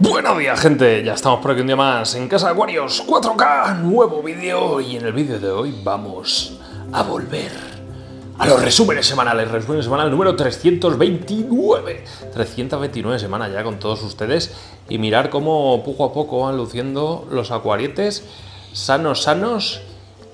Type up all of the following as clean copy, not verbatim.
Buenos días, gente, ya estamos por aquí un día más en Casa de Acuarios 4K, nuevo vídeo, y en el vídeo de hoy vamos a volver a los resúmenes semanales, resumen semanal número 329 semanas ya con todos ustedes, y mirar cómo poco a poco van luciendo los acuarietes sanos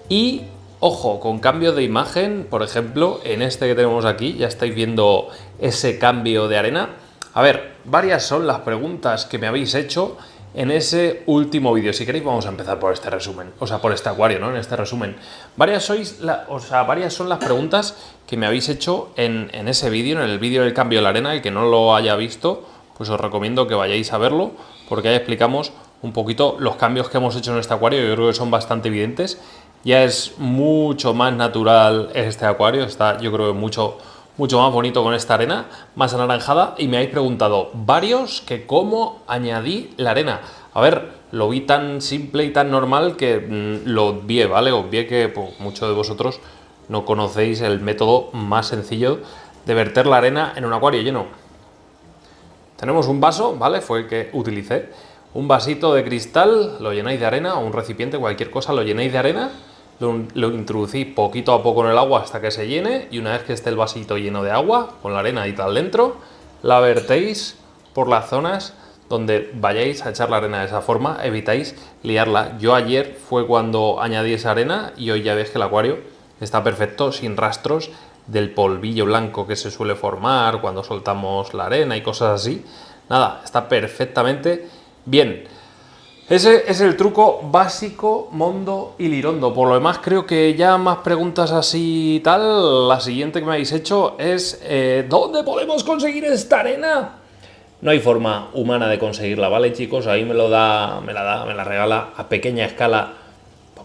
y, ojo, con cambio de imagen. Por ejemplo, en este que tenemos aquí ya estáis viendo ese cambio de arena. A ver, varias son las preguntas que me habéis hecho en ese último vídeo. Si queréis vamos a empezar por este resumen, o sea, por este acuario, ¿no? En este resumen. Varias son las preguntas que me habéis hecho en ese vídeo, en el vídeo del cambio de la arena. El que no lo haya visto, pues os recomiendo que vayáis a verlo, porque ahí explicamos un poquito los cambios que hemos hecho en este acuario. Yo creo que son bastante evidentes. Ya es mucho más natural este acuario, está, yo creo que mucho más bonito con esta arena, más anaranjada. Y me habéis preguntado varios que cómo añadí la arena. A ver, lo vi tan simple y tan normal que lo obvié, ¿vale? Obvié que pues, muchos de vosotros no conocéis el método más sencillo de verter la arena en un acuario lleno. Tenemos un vaso, ¿vale? Fue el que utilicé. Un vasito de cristal, lo llenáis de arena, o un recipiente, cualquier cosa, lo llenáis de arena. Lo introducís poquito a poco en el agua hasta que se llene, y una vez que esté el vasito lleno de agua, con la arena y tal dentro, la vertéis por las zonas donde vayáis a echar la arena. De esa forma evitáis liarla. Yo ayer fue cuando añadí esa arena, y hoy ya veis que el acuario está perfecto, sin rastros del polvillo blanco que se suele formar cuando soltamos la arena y cosas así. Nada, está perfectamente bien. Ese es el truco básico, mondo y lirondo. Por lo demás, creo que ya más preguntas así y tal. La siguiente que me habéis hecho es ¿dónde podemos conseguir esta arena? No hay forma humana de conseguirla, ¿vale, chicos? Ahí me la regala a pequeña escala,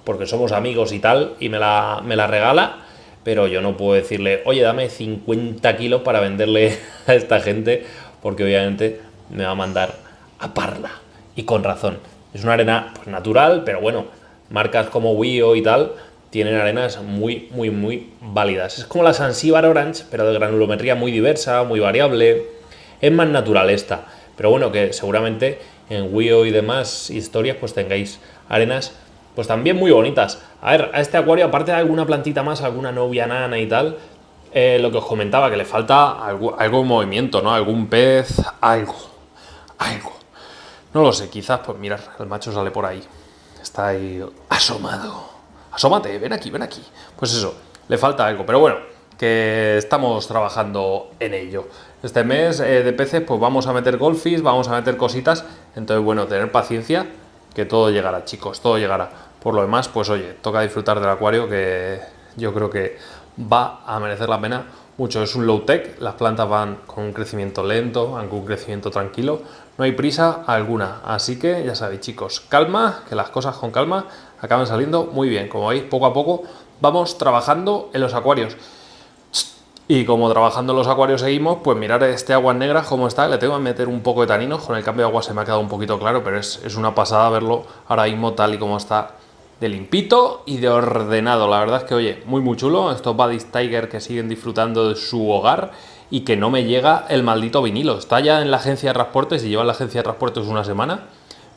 porque somos amigos y tal, y me la regala. Pero yo no puedo decirle, oye, dame 50 kilos para venderle a esta gente, porque obviamente me va a mandar a Parla. Y con razón. Es una arena pues, natural, pero bueno, marcas como Wio y tal tienen arenas muy válidas. Es como la Zanzibar Orange, pero de granulometría muy diversa, muy variable. Es más natural esta, pero bueno, que seguramente en Wio y demás historias pues tengáis arenas pues también muy bonitas. A ver, a este acuario, aparte de alguna plantita más, alguna novia nana y tal, lo que os comentaba, que le falta algo en movimiento, ¿no? Algún pez, algo. No lo sé, quizás, pues mirar, el macho sale por ahí. Está ahí asomado. Asómate, ven aquí. Pues eso, le falta algo, pero bueno, que estamos trabajando en ello. Este mes de peces, pues vamos a meter goldfish, vamos a meter cositas. Entonces, bueno, tener paciencia, que todo llegará, chicos, todo llegará. Por lo demás, pues oye, toca disfrutar del acuario, que yo creo que va a merecer la pena mucho. Es un low tech, las plantas van con un crecimiento lento, van con un crecimiento tranquilo, no hay prisa alguna, así que ya sabéis, chicos, calma, que las cosas con calma acaban saliendo muy bien. Como veis, poco a poco vamos trabajando en los acuarios. Y como trabajando en los acuarios seguimos, pues mirar este aguas negras cómo está. Le tengo que meter un poco de taninos, con el cambio de agua se me ha quedado un poquito claro, pero es una pasada verlo ahora mismo tal y como está, de limpito y de ordenado. La verdad es que, oye, muy chulo. Estos Buddy's Tiger que siguen disfrutando de su hogar, y que no me llega el maldito vinilo. Está ya en la agencia de transportes, y lleva en la agencia de transportes una semana,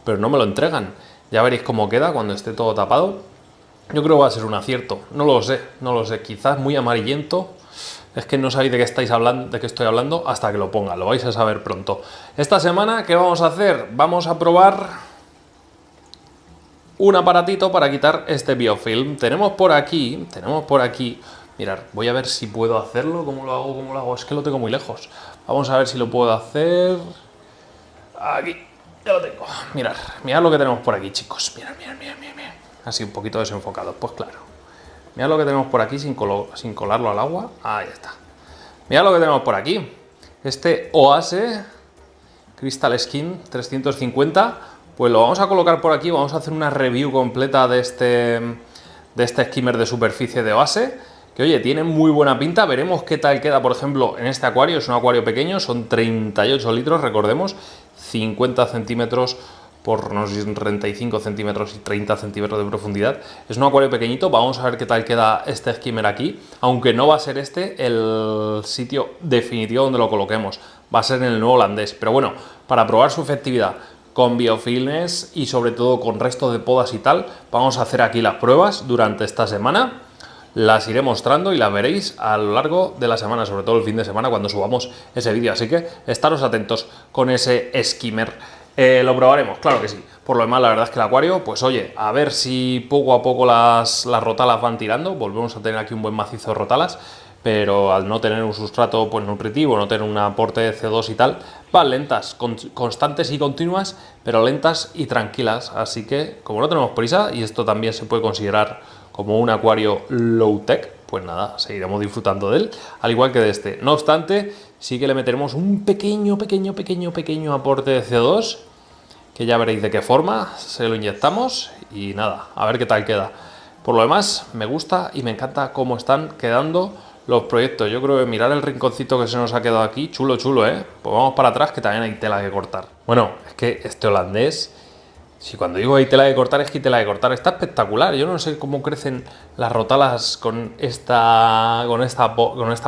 pero no me lo entregan. Ya veréis cómo queda cuando esté todo tapado. Yo creo que va a ser un acierto. No lo sé. Quizás muy amarillento. Es que no sabéis de qué estoy hablando hasta que lo ponga. Lo vais a saber pronto. Esta semana, ¿qué vamos a hacer? Vamos a probar un aparatito para quitar este biofilm. Tenemos por aquí. Mirad, voy a ver si puedo hacerlo. ¿Cómo lo hago? Es que lo tengo muy lejos. Vamos a ver si lo puedo hacer. Aquí, ya lo tengo. Mirad lo que tenemos por aquí, chicos. Mirad. Así un poquito desenfocado, pues claro. Mirad lo que tenemos por aquí sin colarlo al agua. Ahí está. Mirad lo que tenemos por aquí. Este Oase Crystal Skin 350. Pues lo vamos a colocar por aquí. Vamos a hacer una review completa de este skimmer de superficie de Oase, que oye, tiene muy buena pinta. Veremos qué tal queda, por ejemplo, en este acuario. Es un acuario pequeño, son 38 litros, recordemos, 50 centímetros por unos 35 centímetros y 30 centímetros de profundidad. Es un acuario pequeñito. Vamos a ver qué tal queda este skimmer aquí, aunque no va a ser este el sitio definitivo donde lo coloquemos, va a ser en el nuevo holandés. Pero bueno, para probar su efectividad, con biofilmes y sobre todo con restos de podas y tal. Vamos a hacer aquí las pruebas durante esta semana. Las iré mostrando y las veréis a lo largo de la semana, sobre todo el fin de semana cuando subamos ese vídeo. Así que estaros atentos con ese skimmer. Lo probaremos, claro que sí. Por lo demás, la verdad es que el acuario, pues oye, a ver si poco a poco las rotalas van tirando. Volvemos a tener aquí un buen macizo de rotalas, pero al no tener un sustrato pues nutritivo, no tener un aporte de CO2 y tal, van lentas, constantes y continuas, pero lentas y tranquilas. Así que, como no tenemos prisa, y esto también se puede considerar como un acuario low-tech, pues nada, seguiremos disfrutando de él, al igual que de este. No obstante, sí que le meteremos un pequeño aporte de CO2, que ya veréis de qué forma, se lo inyectamos y nada, a ver qué tal queda. Por lo demás, me gusta y me encanta cómo están quedando los proyectos. Yo creo que mirar el rinconcito que se nos ha quedado aquí, chulo, ¿eh? Pues vamos para atrás, que también hay tela que cortar. Bueno, es que este holandés... Si cuando digo hay tela de cortar, es que hay tela de cortar. Está espectacular. Yo no sé cómo crecen las rotalas con esta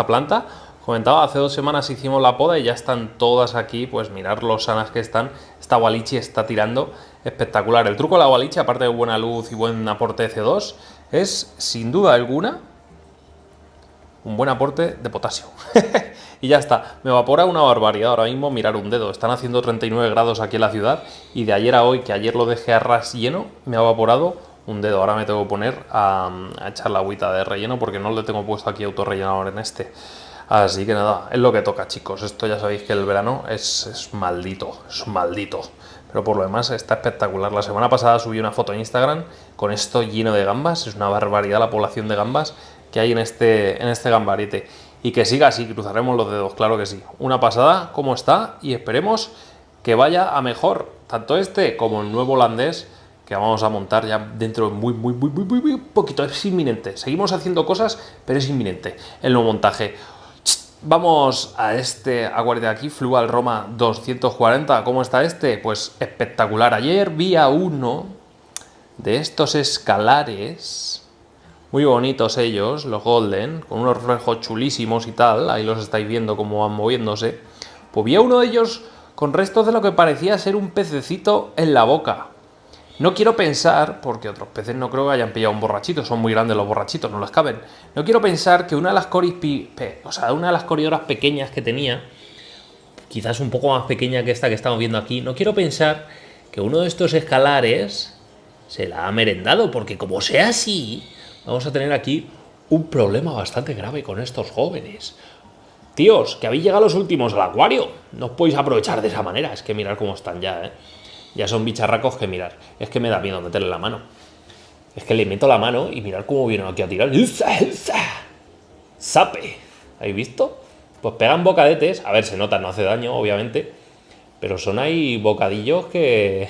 planta. Comentaba, hace 2 semanas hicimos la poda y ya están todas aquí. Pues mirar lo sanas que están. Esta gualichi está tirando espectacular. El truco de la gualichi, aparte de buena luz y buen aporte de CO2, es sin duda alguna un buen aporte de potasio. Y ya está, me evapora una barbaridad ahora mismo mirar un dedo. Están haciendo 39 grados aquí en la ciudad y de ayer a hoy, que ayer lo dejé a ras lleno, me ha evaporado un dedo. Ahora me tengo que poner a echar la agüita de relleno porque no le tengo puesto aquí autorrellenador en este. Así que nada, es lo que toca, chicos. Esto ya sabéis que el verano es maldito, es maldito. Pero por lo demás está espectacular. La semana pasada subí una foto en Instagram con esto lleno de gambas. Es una barbaridad la población de gambas que hay en este gambarete. Y que siga así, cruzaremos los dedos, claro que sí. Una pasada, cómo está, y esperemos que vaya a mejor, tanto este como el nuevo holandés, que vamos a montar ya dentro de muy poquito. Es inminente. Seguimos haciendo cosas, pero es inminente el nuevo montaje. Vamos a este acuario de aquí, Fluval Roma 240. ¿Cómo está este? Pues espectacular. Ayer vi a uno de estos escalares, muy bonitos ellos, los Golden, con unos reflejos chulísimos y tal. Ahí los estáis viendo cómo van moviéndose. Pues vi a uno de ellos con restos de lo que parecía ser un pececito en la boca. No quiero pensar, porque otros peces no creo que hayan pillado un borrachito, son muy grandes los borrachitos, no les caben. No quiero pensar que una de las coridoras pequeñas que tenía, quizás un poco más pequeña que esta que estamos viendo aquí, no quiero pensar que uno de estos escalares se la ha merendado, porque como sea así, vamos a tener aquí un problema bastante grave con estos jóvenes. Tíos, que habéis llegado los últimos al acuario, no os podéis aprovechar de esa manera. Es que mirad cómo están ya, ¿eh? Ya son bicharracos que mirar. Es que me da miedo meterle la mano. Es que le meto la mano y mirad cómo vienen aquí a tirar. ¡Sape! ¿Habéis visto? Pues pegan bocadetes. A ver, se nota, no hace daño, obviamente. Pero son ahí bocadillos que...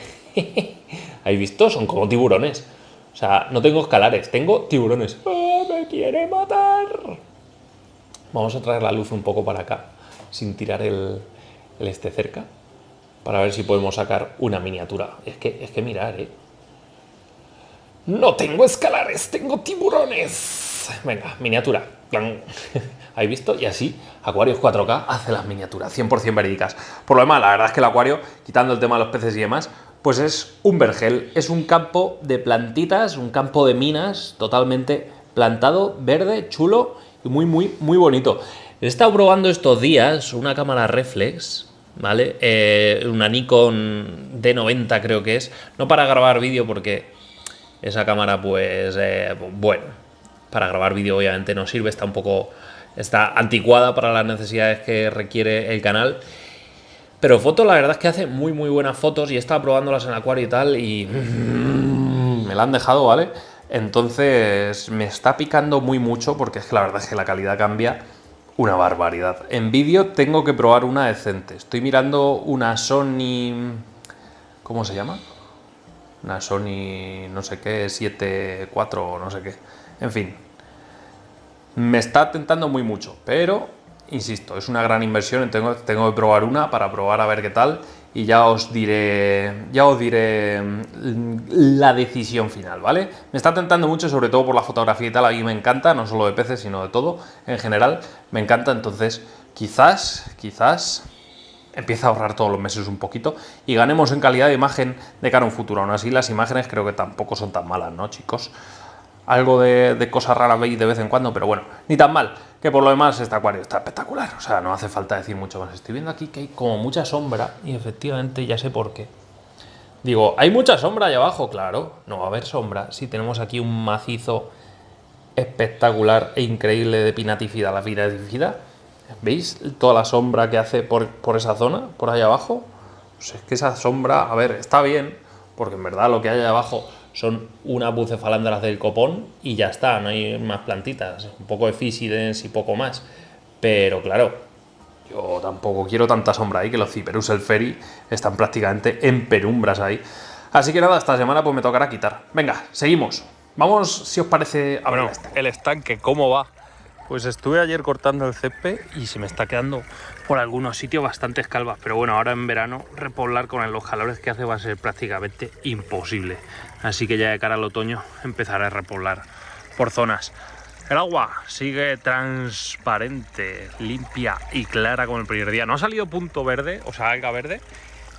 ¿Habéis visto? Son como tiburones. O sea, no tengo escalares, tengo tiburones. ¡Oh, me quiere matar! Vamos a traer la luz un poco para acá, sin tirar el este cerca, para ver si podemos sacar una miniatura. Es que mirar, No tengo escalares, tengo tiburones. Venga, miniatura. ¿Habéis visto? Y así, Aquarius 4K hace las miniaturas, 100% verídicas. Por lo demás, la verdad es que el acuario, quitando el tema de los peces y demás, pues es un vergel, es un campo de plantitas, un campo de minas totalmente plantado, verde, chulo y muy bonito. He estado probando estos días una cámara reflex, ¿vale? Una Nikon D90 creo que es, no para grabar vídeo porque esa cámara pues, bueno, para grabar vídeo obviamente no sirve, está anticuada para las necesidades que requiere el canal. Pero fotos, la verdad es que hace muy buenas fotos y he estado probándolas en el acuario y tal y me la han dejado, ¿vale? Entonces me está picando mucho porque es que la verdad es que la calidad cambia una barbaridad. En vídeo tengo que probar una decente. Estoy mirando una Sony... ¿Cómo se llama? Una Sony no sé qué, 7.4 o no sé qué. En fin. Me está tentando mucho, pero... Insisto, es una gran inversión, tengo que probar una para probar a ver qué tal y ya os diré la decisión final, ¿vale? Me está tentando mucho, sobre todo por la fotografía y tal, a mí me encanta, no solo de peces, sino de todo, en general, me encanta, entonces quizás empieza a ahorrar todos los meses un poquito y ganemos en calidad de imagen de cara a un futuro. Aún así, las imágenes creo que tampoco son tan malas, ¿no, chicos? Algo de cosas raras veis de vez en cuando, pero bueno, ni tan mal. Que por lo demás este acuario está espectacular, o sea, no hace falta decir mucho más. Estoy viendo aquí que hay como mucha sombra y efectivamente ya sé por qué. Digo, ¿hay mucha sombra allá abajo? Claro, no va a haber sombra si tenemos aquí un macizo espectacular e increíble de pinaticidad. La pinaticidad, ¿veis toda la sombra que hace por esa zona, por allá abajo? Pues es que esa sombra, a ver, está bien, porque en verdad lo que hay allá abajo son unas bucefalandras del copón y ya está, no hay más plantitas, un poco de Physidens y poco más. Pero claro, yo tampoco quiero tanta sombra ahí, que los Cyperus Elferi están prácticamente en penumbras ahí. Así que nada, esta semana pues me tocará quitar. Venga, seguimos. Vamos, si os parece, a ver el estanque, ¿cómo va? Pues estuve ayer cortando el césped y se me está quedando por algunos sitios bastantes calvas. Pero bueno, ahora en verano repoblar con los calores que hace va a ser prácticamente imposible. Así que ya de cara al otoño empezaré a repoblar por zonas. El agua sigue transparente, limpia y clara como el primer día. No ha salido punto verde, o sea, alga verde,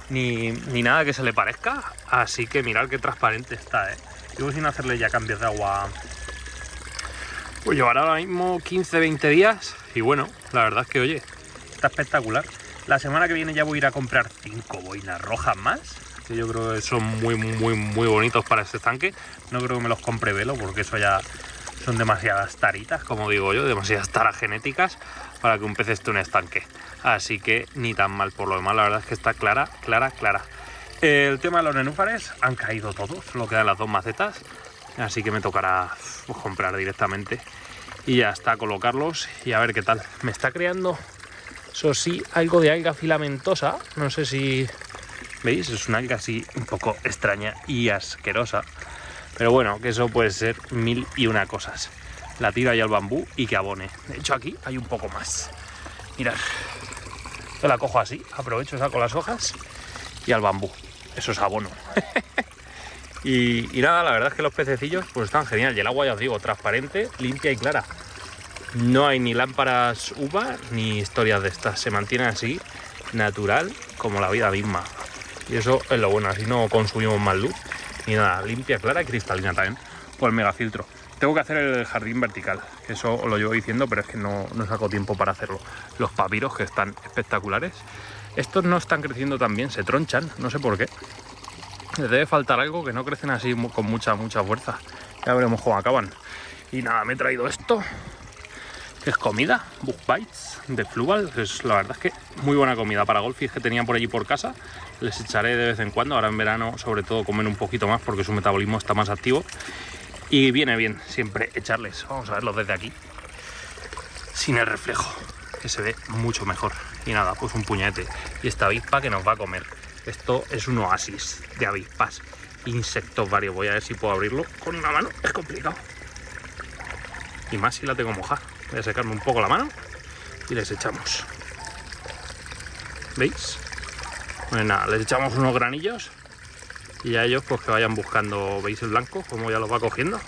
ni nada que se le parezca. Así que mirad qué transparente está, ¿eh? Llevo sin hacerle ya cambios de agua. Pues llevará ahora mismo 15-20 días y bueno, la verdad es que oye, está espectacular. La semana que viene ya voy a ir a comprar 5 boinas rojas más, que yo creo que son muy bonitos para este estanque. No creo que me los compre velo porque eso ya son demasiadas taritas, como digo yo, demasiadas taras genéticas para que un pez esté en un estanque. Así que ni tan mal. Por lo demás, la verdad es que está clara. El tema de los nenúfares, han caído todos, solo quedan las 2 macetas. Así que me tocará comprar directamente y ya está, colocarlos y a ver qué tal. Me está creando, eso sí, algo de alga filamentosa. No sé si veis, es una alga así un poco extraña y asquerosa. Pero bueno, que eso puede ser 1001 cosas. La tiro ahí al bambú y que abone. De hecho aquí hay un poco más. Mirad, yo la cojo así, aprovecho, saco las hojas y al bambú. Eso es abono. Y nada, la verdad es que los pececillos pues están genial. Y el agua, ya os digo, transparente, limpia y clara. No hay ni lámparas uva ni historias de estas. Se mantiene así, natural, como la vida misma. Y eso es lo bueno, así no consumimos más luz. Ni nada, limpia, clara y cristalina también. Por el megafiltro. Tengo que hacer el jardín vertical, que eso os lo llevo diciendo, pero es que no saco tiempo para hacerlo. Los papiros, que están espectaculares. Estos no están creciendo tan bien, se tronchan, no sé por qué. Les debe faltar algo, que no crecen así con mucha fuerza. Ya veremos cómo acaban. Y nada, me he traído esto, que es comida, Bug Bites de Fluval, que es la verdad es que muy buena comida para golfis que tenía por allí por casa. Les echaré de vez en cuando, ahora en verano sobre todo comen un poquito más porque su metabolismo está más activo. Y viene bien siempre echarles. Vamos a verlos desde aquí, sin el reflejo, que se ve mucho mejor. Y nada, pues un puñete. Y esta avispa que nos va a comer. Esto es un oasis de avispas, insectos varios. Voy a ver si puedo abrirlo con una mano, es complicado. Y más si la tengo mojada. Voy a secarme un poco la mano y les echamos. ¿Veis? Pues nada, les echamos unos granillos y a ellos pues que vayan buscando. ¿Veis el blanco? Como ya los va cogiendo.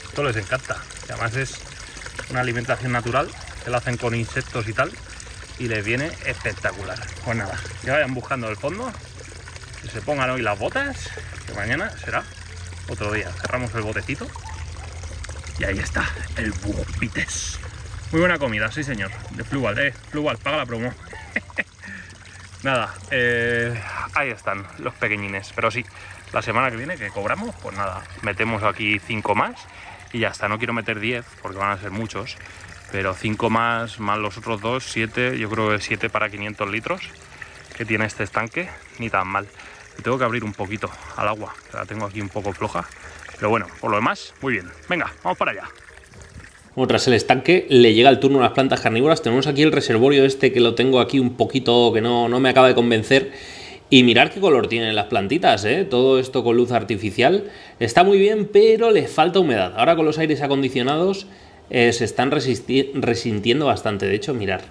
Esto les encanta. Y además es una alimentación natural, que lo hacen con insectos y tal. Y les viene espectacular. Pues nada, que vayan buscando el fondo, que se pongan hoy las botas, que mañana será otro día. Cerramos el botecito y ahí está, el Bug Bites. Muy buena comida, sí señor, de Fluval, Fluval, paga la promo. Nada, ahí están los pequeñines, pero sí, la semana que viene que cobramos, pues nada, metemos aquí 5 más y ya está. No quiero meter 10 porque van a ser muchos. Pero 5 más los otros 2, 7, yo creo que 7 para 500 litros que tiene este estanque, ni tan mal. Y tengo que abrir un poquito al agua, que la tengo aquí un poco floja. Pero bueno, por lo demás, muy bien. Venga, vamos para allá. Bueno, tras el estanque le llega el turno a las plantas carnívoras. Tenemos aquí el reservorio este, que lo tengo aquí un poquito, que no me acaba de convencer. Y mirad qué color tienen las plantitas, ¿eh? Todo esto con luz artificial. Está muy bien, pero le falta humedad. Ahora con los aires acondicionados se están resintiendo bastante. De hecho, mirad,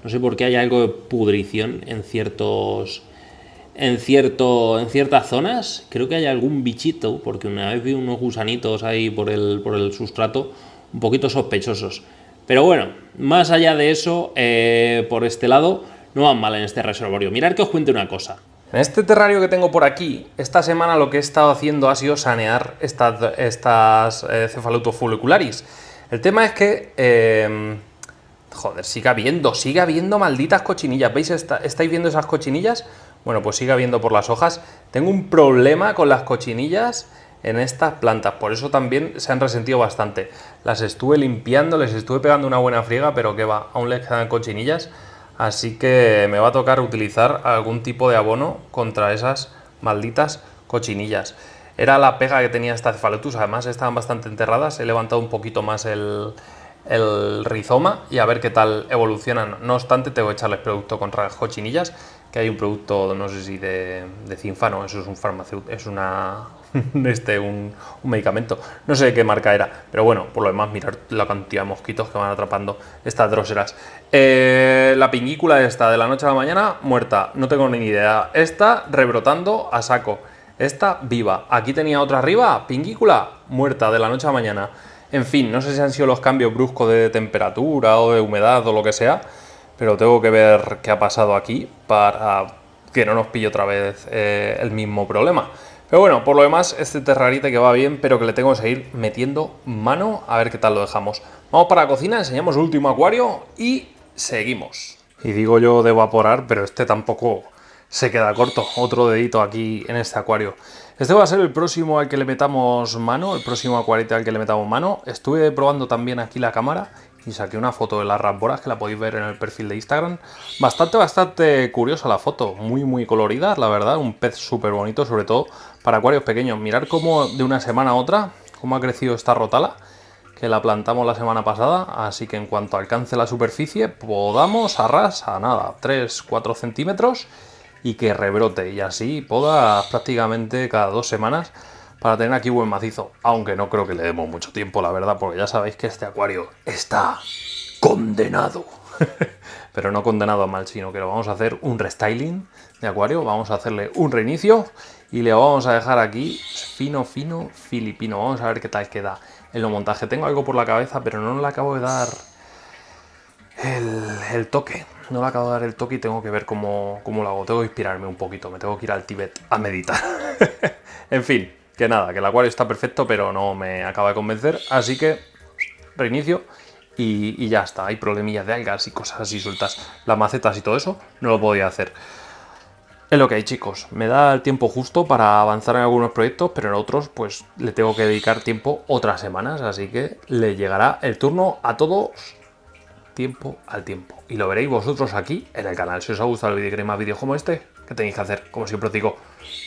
no sé por qué hay algo de pudrición en ciertas zonas. Creo que hay algún bichito, porque una vez vi unos gusanitos ahí por el sustrato un poquito sospechosos. Pero bueno, más allá de eso, por este lado, no van mal en este reservorio. Mirad que os cuente una cosa. En este terrario que tengo por aquí, esta semana lo que he estado haciendo ha sido sanear estas Cephalotus follicularis. El tema es que, joder, sigue habiendo malditas cochinillas. ¿Veis? ¿Estáis viendo esas cochinillas? Bueno, pues sigue habiendo por las hojas. Tengo un problema con las cochinillas en estas plantas, por eso también se han resentido bastante. Las estuve limpiando, les estuve pegando una buena friega, pero que va, aún les quedan cochinillas. Así que me va a tocar utilizar algún tipo de abono contra esas malditas cochinillas. Era la pega que tenía esta Cephalotus, además estaban bastante enterradas. He levantado un poquito más el rizoma y a ver qué tal evolucionan. No obstante, tengo que echarles producto contra las cochinillas, que hay un producto, no sé si de Cinfano, eso es un farmacéutico, es un medicamento, no sé de qué marca era, pero bueno, por lo demás, mirar la cantidad de mosquitos que van atrapando estas dróseras. La pingícula esta de la noche a la mañana, muerta, no tengo ni idea. Esta rebrotando a saco, esta viva. Aquí tenía otra arriba, pingícula, muerta de la noche a la mañana. En fin, no sé si han sido los cambios bruscos de temperatura o de humedad o lo que sea, pero tengo que ver qué ha pasado aquí para que no nos pille otra vez el mismo problema. Pero bueno, por lo demás, este terrarite que va bien, pero que le tengo que seguir metiendo mano a ver qué tal lo dejamos. Vamos para la cocina, enseñamos el último acuario y seguimos. Y digo yo de evaporar, pero este tampoco se queda corto. Otro dedito aquí en este acuario. Este va a ser el próximo al que le metamos mano, el próximo acuarite al que le metamos mano. Estuve probando también aquí la cámara y saqué una foto de las ramboras que la podéis ver en el perfil de Instagram. Bastante curiosa la foto, muy colorida, la verdad. Un pez súper bonito, sobre todo para acuarios pequeños. Mirad cómo de una semana a otra, cómo ha crecido esta rotala, que la plantamos la semana pasada. Así que en cuanto alcance la superficie, podamos a nada, 3-4 centímetros y que rebrote. Y así poda prácticamente cada 2 semanas para tener aquí buen macizo. Aunque no creo que le demos mucho tiempo, la verdad, porque ya sabéis que este acuario está condenado. Pero no condenado a mal, sino que lo vamos a hacer un restyling de acuario. Vamos a hacerle un reinicio y le vamos a dejar aquí fino filipino. Vamos a ver qué tal queda en lo montaje. Tengo algo por la cabeza, pero no le acabo de dar el toque. No le acabo de dar el toque y tengo que ver cómo lo hago. Tengo que inspirarme un poquito. Me tengo que ir al Tíbet a meditar. En fin, que nada, que el acuario está perfecto, pero no me acaba de convencer. Así que reinicio y ya está. Hay problemillas de algas y cosas así sueltas. Las macetas y todo eso no lo podía hacer. Es lo que hay, chicos. Me da el tiempo justo para avanzar en algunos proyectos, pero en otros pues le tengo que dedicar tiempo otras semanas. Así que le llegará el turno a todos tiempo al tiempo. Y lo veréis vosotros aquí en el canal. Si os ha gustado el vídeo y queréis más vídeos como este, ¿qué tenéis que hacer? Como siempre os digo,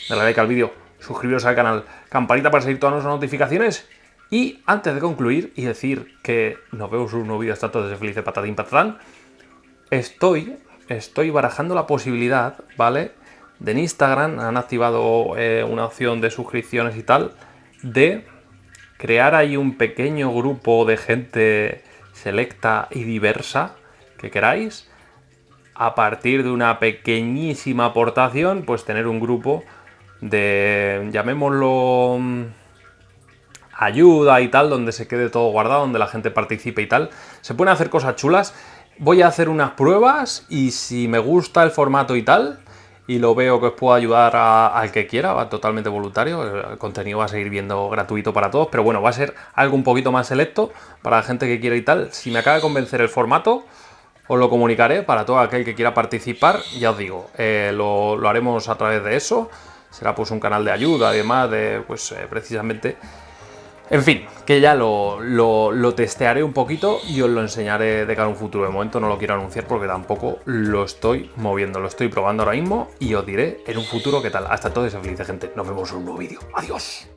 darle like al vídeo, suscribiros al canal, campanita para seguir todas nuestras notificaciones. Y antes de concluir y decir que nos vemos en un nuevo vídeo hasta todos de Felices Patatín Patatán, estoy barajando la posibilidad, ¿vale? De en Instagram han activado una opción de suscripciones y tal, de crear ahí un pequeño grupo de gente selecta y diversa que queráis. A partir de una pequeñísima aportación, pues tener un grupo de, llamémoslo, ayuda y tal, donde se quede todo guardado, donde la gente participe y tal. Se pueden hacer cosas chulas. Voy a hacer unas pruebas y si me gusta el formato y tal, y lo veo que os puedo ayudar al que quiera, va totalmente voluntario. El contenido va a seguir viendo gratuito para todos, pero bueno, va a ser algo un poquito más selecto para la gente que quiera y tal. Si me acaba de convencer el formato, os lo comunicaré para todo aquel que quiera participar. Ya os digo, lo haremos a través de eso. Será pues un canal de ayuda y demás, precisamente. En fin, que ya lo testearé un poquito y os lo enseñaré de cara a un futuro. De momento no lo quiero anunciar porque tampoco lo estoy moviendo, lo estoy probando ahora mismo y os diré en un futuro qué tal. Hasta entonces, felices gente, nos vemos en un nuevo vídeo. Adiós.